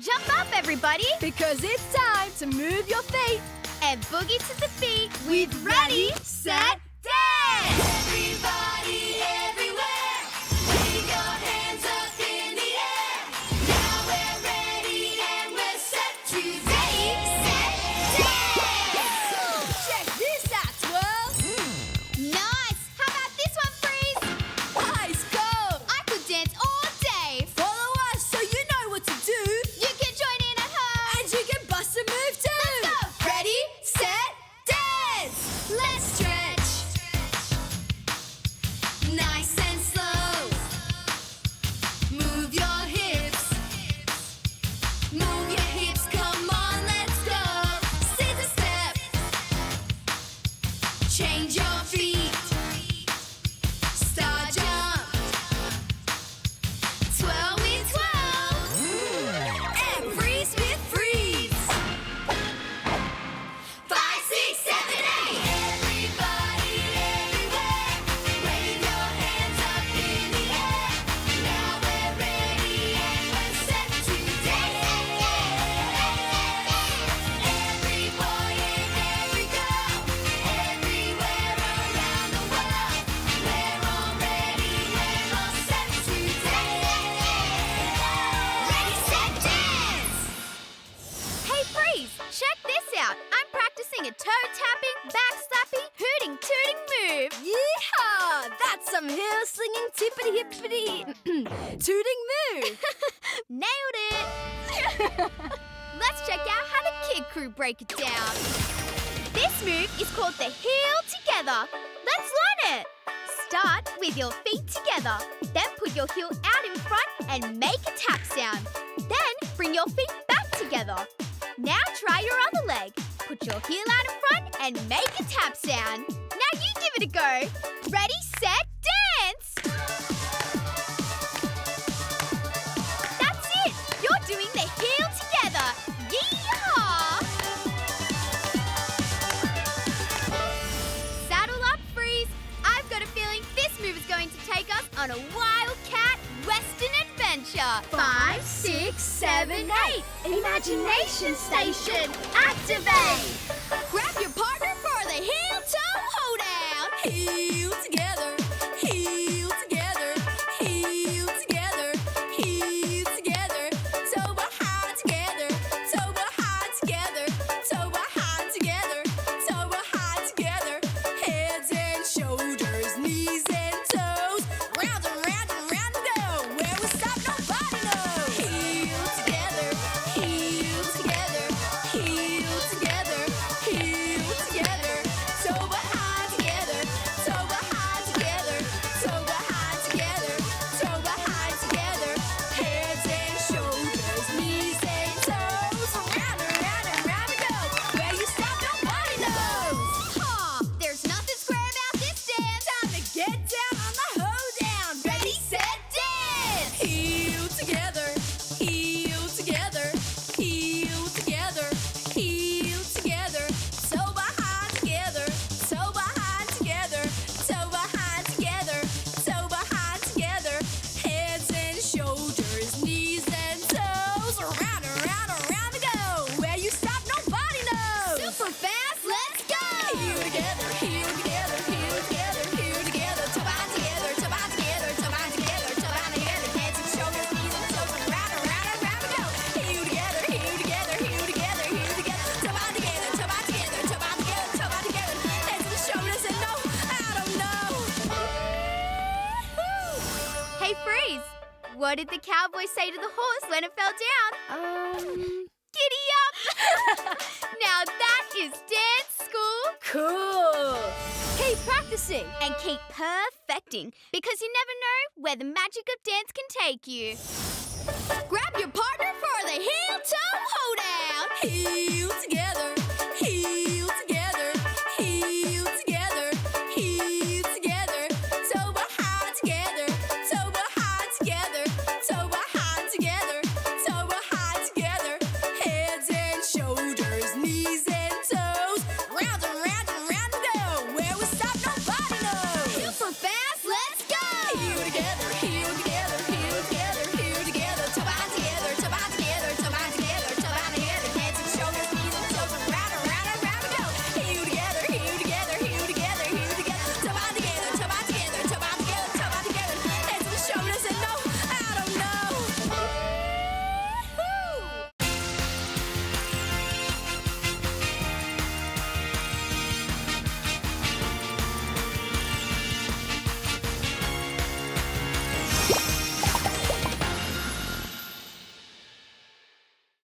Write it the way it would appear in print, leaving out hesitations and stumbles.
Jump up, everybody! Because it's time to move your feet and boogie to the beat with Ready, Set, Dance! Everybody, everywhere, wave your hands up in the air. Now we're ready and we're set to dance. Check this out, twirl! Nice! How about this one, Freeze? Nice go! I could dance all day. Follow us so you know what to do. You can join in at home. And you can bust a move too. Let's go! Ready, set, dance! Let's stretch, nice and slow. Move your hips, come on, let's go. Scissor step, change your feet. Star jump, twirl with twirl, and freeze with freeze. 5, 6, 7, 8. Everybody, everywhere, wave your hands up in the air. Now we're ready and we're set to dance. Every boy and every girl, everywhere around the world, we're all ready, we're all set to dance. Ready, set, dance! Hey, Freeze! Check this out. I'm practicing a toe-tapping, back-slappy, hooting-tooting move. Yeehaw! That's some heel-slinging tippity-hippity tooting move. Nailed it! Let's check out how the Kid Crew break it down. This move is called the heel together. Let's learn it. Start with your feet together. Then put your heel out in front and make a tap sound. Then bring your feet back together. Now try your other leg. Put your heel out in front and make a tap sound. Now you give it a go. Ready, set, dance! That's it! You're doing the heel together. Yeehaw! Saddle up, Freeze. I've got a feeling this move is going to take us on a wildcat Western adventure. 5, 6, 7, 8. Imagination station, activate! Grab your partner for the heel toe hoedown. Heel together, heel together, heel together, heel together. Toe behind together, toe behind together, toe behind together, toe behind together. Heads and shoulders, knees and toes. Round and round and round and go. Where we stop, nobody knows. Heel together, heel together, heel together, heel together. Toe behind together, toe behind together, toe behind together, toe behind together. Heads and shoulders, knees and toes. Round and round and round we go. Where you stop, nobody knows. Huh, there's nothing square about this dance. Time to get down on the hoedown. Ready, set, dance. Heel together, heel together, heel together, heel together. Toe behind together, toe behind together, toe behind together, toe behind together. Heads and shoulders, knees and toes. Around and round and round we go. Where you stop, nobody knows. Super fast, let's go. Heel together, heel together, heel together, heel together. Toe behind together, toe behind together, toe behind together, toe behind together. Heads and shoulders, knees and toes. Around and round and round we go. Heel together, heel together, heel together, heel together. Toe behind together, toe behind together, toe behind together, toe behind together. Heads and shoulders and no, I don't know. Hey, Freeze! What did the cowboy say to the horse when it fell down? Giddy up! Now that is dance school. Cool! Keep practicing. And keep perfecting, because you never know where the magic of dance can take you. Grab your partner for the heel toe hoedown. Heel